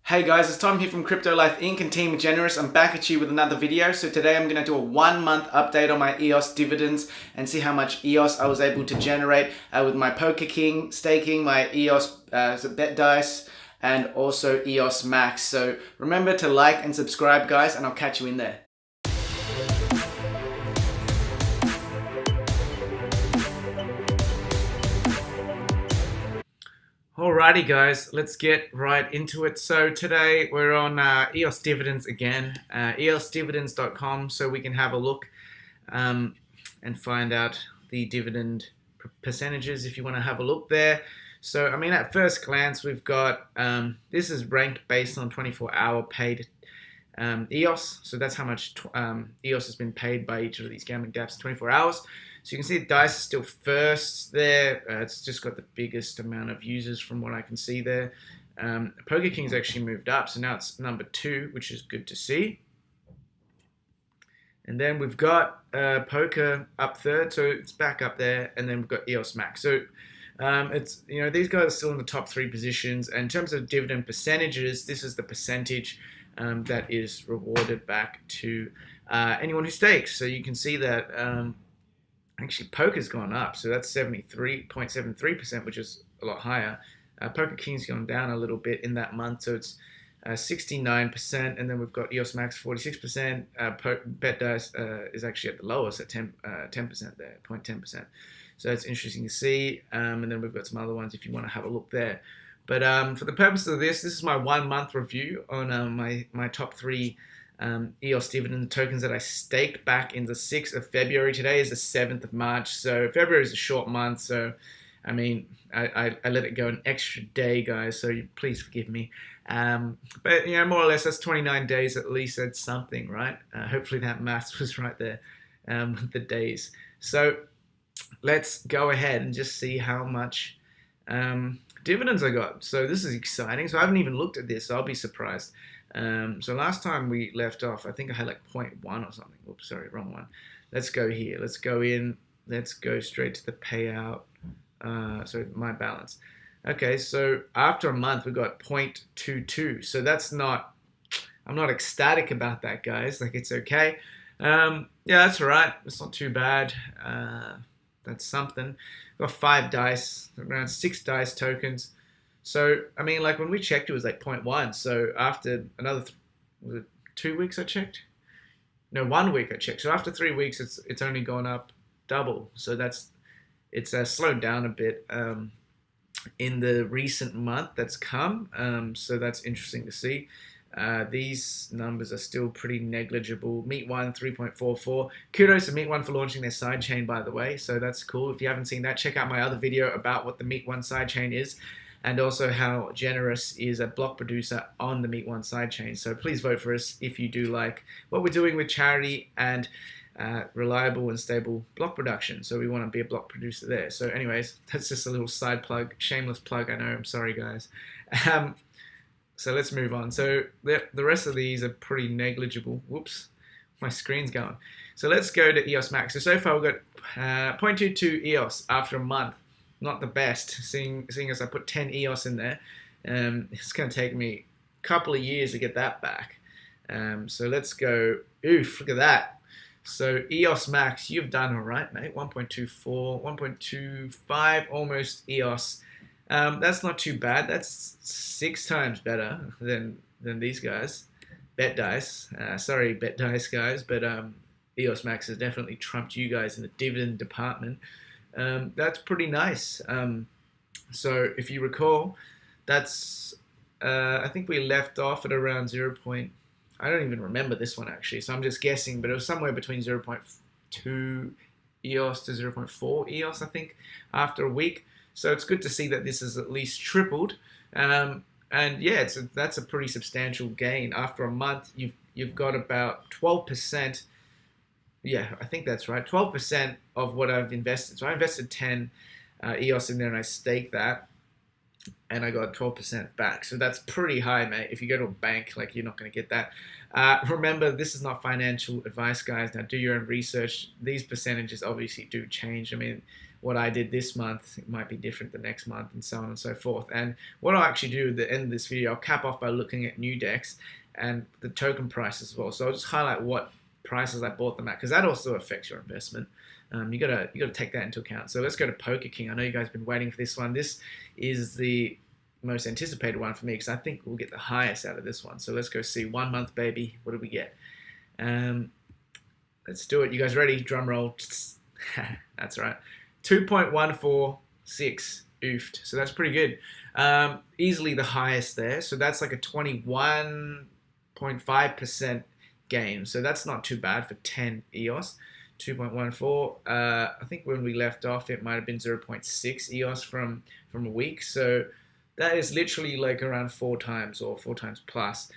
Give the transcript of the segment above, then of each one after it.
Hey guys, it's Tom here from Crypto Life Inc. and Team Generous. I'm back at you with another video. So today I'm going to do a 1 month update on my EOS dividends and see how much EOS I was able to generate with my PokerKing staking, my EOS BetDice, and also EOSMax. So remember to like and subscribe guys, and I'll catch you in there. Alrighty guys, let's get right into it. So today we're on EOS Dividends again, EOSDividends.com, so we can have a look and find out the dividend percentages if you want to have a look there. So I mean, at first glance we've got, this is ranked based on 24-hour paid EOS, so that's how much EOS has been paid by each of these gambling dapps 24 hours. So you can see Dice is still first there. It's just got the biggest amount of users from what I can see there. PokerKing's actually moved up, so now it's number 2, which is good to see. And then we've got Poker up third, so it's back up there. And then we've got EOSMax. So it's, you know, these guys are still in the top 3 positions. And in terms of dividend percentages, this is the percentage that is rewarded back to anyone who stakes. So you can see that actually Poker's gone up, so that's 73.73%, which is a lot higher. PokerKing's gone down a little bit in that month, so it's 69%, and then we've got EOSMax 46%. BetDice is actually at the lowest at 10% there, 0.10%. So that's interesting to see. And then we've got some other ones if you want to have a look there. But for the purpose of this is my 1 month review on my top 3 EOS dividend tokens that I staked back in the 6th of February. Today is the 7th of March, so February is a short month, so I mean, I let it go an extra day, guys, so please forgive me. But, you know, more or less, that's 29 days at least. That's something, right? Hopefully that maths was right there with the days. So let's go ahead and just see how much dividends I got. So this is exciting. So I haven't even looked at this, so I'll be surprised. So last time we left off, I think I had like 0.1 or something. Oops, sorry, wrong one. Let's go here. Let's go in. Let's go straight to the payout. So my balance. Okay, so after a month, we got 0.22. So that's not, I'm not ecstatic about that, guys. Like, it's okay. Yeah, that's all right. It's not too bad. That's something. Got 5 dice, around 6 dice tokens. So, I mean, like when we checked, it was like 0.1. So after another, was it 2 weeks I checked? No, 1 week I checked. So after 3 weeks, it's only gone up double. So it's slowed down a bit in the recent month that's come. So that's interesting to see. These numbers are still pretty negligible. Meet One 3.44. Kudos to Meet One for launching their sidechain, by the way. So that's cool. If you haven't seen that, check out my other video about what the Meet One sidechain is, and also how Generous is a block producer on the Meet One sidechain. So please vote for us if you do like what we're doing with charity and reliable and stable block production. So we want to be a block producer there. So anyways, that's just a little side plug, shameless plug, I know, I'm sorry guys. So let's move on. So the rest of these are pretty negligible. Whoops, my screen's going. So let's go to EOSMax. So far we've got 0.22 EOS after a month. Not the best, seeing as I put 10 EOS in there. It's going to take me a couple of years to get that back. So let's go. Oof, look at that. So EOSMax, you've done all right, mate. 1.24, 1.25, almost EOS. That's not too bad. That's 6 times better than these guys. BetDice. Sorry, BetDice guys, but EOSMax has definitely trumped you guys in the dividend department. That's pretty nice. So if you recall, that's I think we left off at around 0. I don't even remember this one actually, so I'm just guessing, but it was somewhere between 0.2 EOS to 0.4 EOS, I think, after a week. So it's good to see that this is at least tripled. And yeah, that's a pretty substantial gain. After a month, you've got about 12%. Yeah, I think that's right. 12% of what I've invested. So I invested 10 EOS in there and I staked that, and I got 12% back. So that's pretty high, mate. If you go to a bank, like, you're not going to get that. Remember, this is not financial advice, guys. Now, do your own research. These percentages obviously do change. I mean, what I did this month, it might be different the next month, and so on and so forth. And what I'll actually do at the end of this video, I'll cap off by looking at new decks and the token price as well. So I'll just highlight what prices I bought them at, because that also affects your investment. You gotta take that into account. So let's go to PokerKing. I know you guys have been waiting for this one. This is the most anticipated one for me, because I think we'll get the highest out of this one. So let's go see 1 month, baby. What do we get? Let's do it. You guys ready? Drum roll. That's right. 2.146 oofed. So that's pretty good. Easily the highest there. So that's like a 21.5% gain. So that's not too bad for 10 EOS. 2.14. I think when we left off, it might have been 0.6 EOS from a week. So that is literally like around 4 times or 4 times plus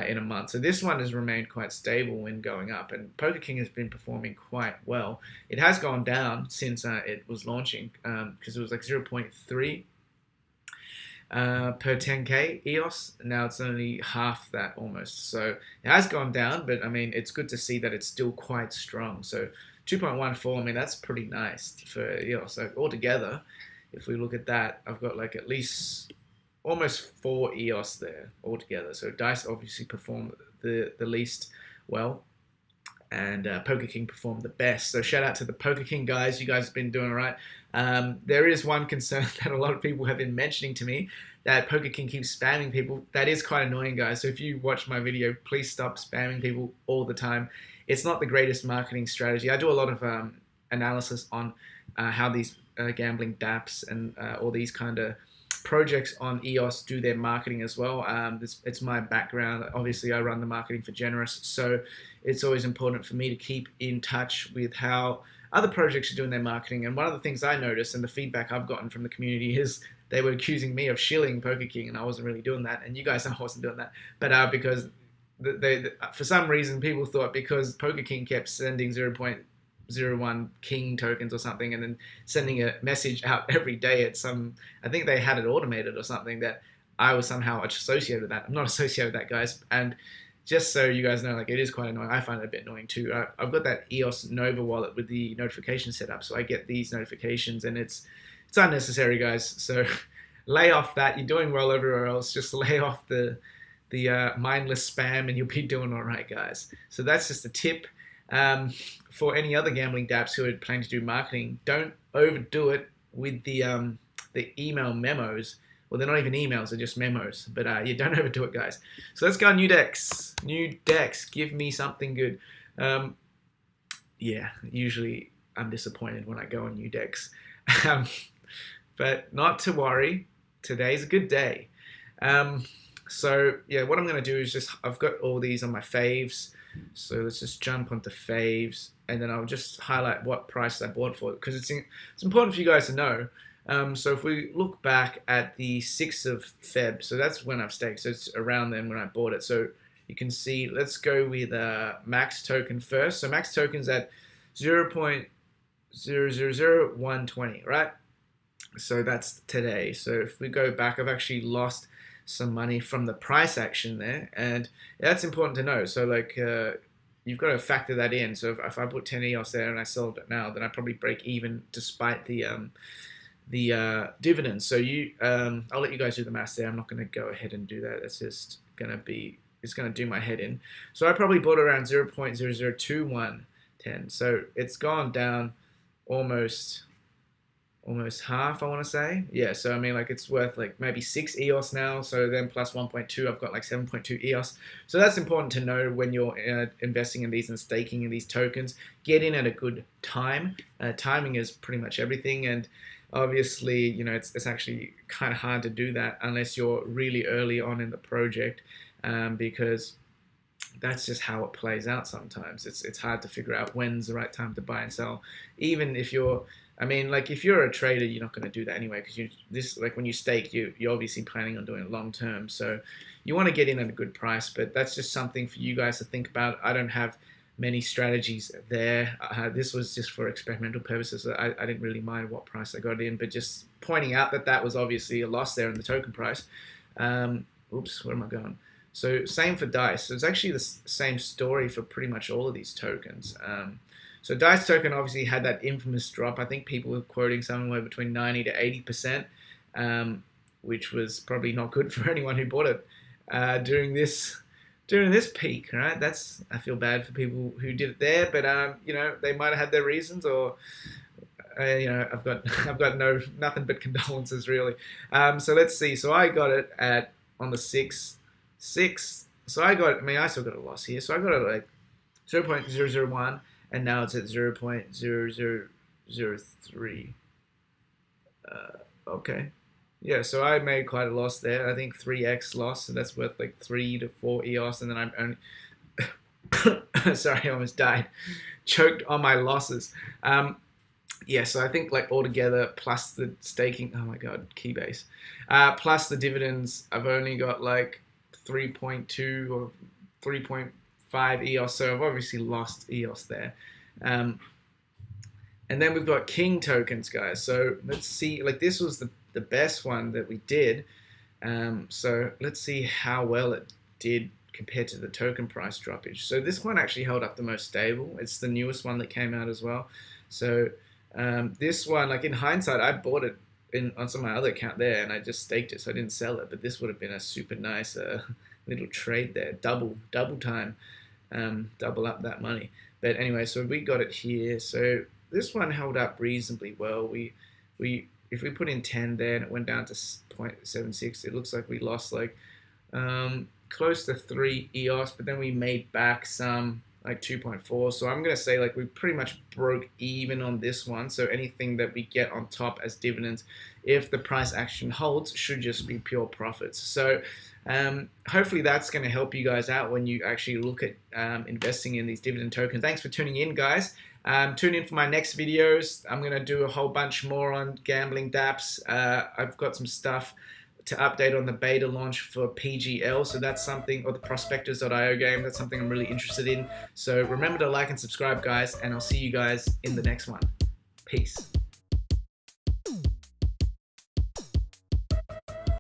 in a month. So this one has remained quite stable when going up, and PokerKing has been performing quite well. It has gone down since it was launching, because it was like 0.3 per 10k EOS. Now it's only half that almost. So it has gone down, but I mean, it's good to see that it's still quite strong. So 2.14, I mean, that's pretty nice for EOS. So altogether, if we look at that, I've got like at least almost 4 EOS there altogether. So Dice obviously performed the least well, and PokerKing performed the best. So shout out to the PokerKing guys. You guys have been doing all right. There is one concern that a lot of people have been mentioning to me, that PokerKing keeps spamming people. That is quite annoying, guys. So if you watch my video, please stop spamming people all the time. It's not the greatest marketing strategy. I do a lot of analysis on how these gambling dapps and all these kind of projects on EOS do their marketing as well. It's my background. Obviously, I run the marketing for Generous, so it's always important for me to keep in touch with how other projects are doing their marketing. And one of the things I noticed, and the feedback I've gotten from the community, is they were accusing me of shilling PokerKing, and I wasn't really doing that. And you guys know I wasn't doing that, but because for some reason, people thought because PokerKing kept sending 0.01 King tokens or something, and then sending a message out every day at some, I think they had it automated or something, that I was somehow associated with that. I'm not associated with that, guys. And just so you guys know, like, it is quite annoying. I find it a bit annoying too. I've got that EOS Nova wallet with the notification set up, so I get these notifications, and it's unnecessary, guys. So lay off that. You're doing well everywhere else. Just lay off the mindless spam, and you'll be doing all right, guys. So that's just a tip. For any other gambling dapps who are planning to do marketing, don't overdo it with the email memos. Well, they're not even emails, they're just memos. But you don't overdo it, guys. So let's go on new decks. New decks, give me something good. Yeah, usually I'm disappointed when I go on new decks. But not to worry, today's a good day. So yeah, what I'm going to do is I've got all these on my faves. So let's just jump onto faves, and then I'll just highlight what price I bought for it, because it's important for you guys to know. So if we look back at the 6th of Feb, so that's when I've staked, so it's around then when I bought it. So you can see, let's go with max token first. So max token's at 0.000120, right? So that's today. So if we go back, I've actually lost some money from the price action there, and that's important to know. So like you've got to factor that in. So if I put 10 EOS there and I sold it now, then I probably break even despite the dividends. So I'll let you guys do the math there. I'm not going to go ahead and do that. That's just going to be, it's going to do my head in. So I probably bought around 0.002110. So it's gone down almost half, I want to say. Yeah, so I mean, like, it's worth like maybe 6 EOS now. So then plus 1.2, I've got like 7.2 EOS. So that's important to know when you're investing in these and staking in these tokens. Get in at a good time. Timing is pretty much everything, and obviously, you know, it's actually kind of hard to do that unless you're really early on in the project, because that's just how it plays out sometimes. It's hard to figure out when's the right time to buy and sell. Even if you're, I mean, like, if you're a trader, you're not going to do that anyway, because like when you stake, you're obviously planning on doing it long term. So you want to get in at a good price, but that's just something for you guys to think about. I don't have many strategies there. This was just for experimental purposes. I didn't really mind what price I got in, but just pointing out that was obviously a loss there in the token price. Oops, where am I going? So same for Dice. So it's actually the same story for pretty much all of these tokens. So Dice token obviously had that infamous drop. I think people were quoting somewhere between 90 to 80%, which was probably not good for anyone who bought it during this peak, right? I feel bad for people who did it there, but they might have had their reasons, or I've got nothing but condolences really. So let's see. So I got it on the 6. So I still got a loss here. So I got it like 0.001, and now it's at 0.0003. Okay. Yeah, so I made quite a loss there. I think 3x loss, so that's worth like 3 to 4 EOS, and then I'm only sorry, I almost died. Choked on my losses. Yeah, so I think like altogether, plus the staking, oh my god, Keybase, plus the dividends, I've only got like 3.2 or 3.5 EOS, so I've obviously lost EOS there. And then we've got King tokens, guys. So let's see, like this was the best one that we did. So let's see how well it did compared to the token price droppage. So this one actually held up the most stable. It's the newest one that came out as well. So this one, like in hindsight, I bought it on some of my other account there, and I just staked it, so I didn't sell it. But this would have been a super nice little trade there, double time, double up that money. But anyway, so we got it here. So this one held up reasonably well. If we put in 10 there and it went down to 0.76, it looks like we lost like close to 3 EOS, but then we made back some, like 2.4. So I'm going to say like we pretty much broke even on this one. So anything that we get on top as dividends, if the price action holds, should just be pure profits. So hopefully that's going to help you guys out when you actually look at investing in these dividend tokens. Thanks for tuning in, guys. Tune in for my next videos. I'm going to do a whole bunch more on gambling dapps. I've got some stuff to update on the beta launch for PGL, so that's something, or the prospectors.io game, that's something I'm really interested in. So remember to like and subscribe, guys, and I'll see you guys in the next one. Peace.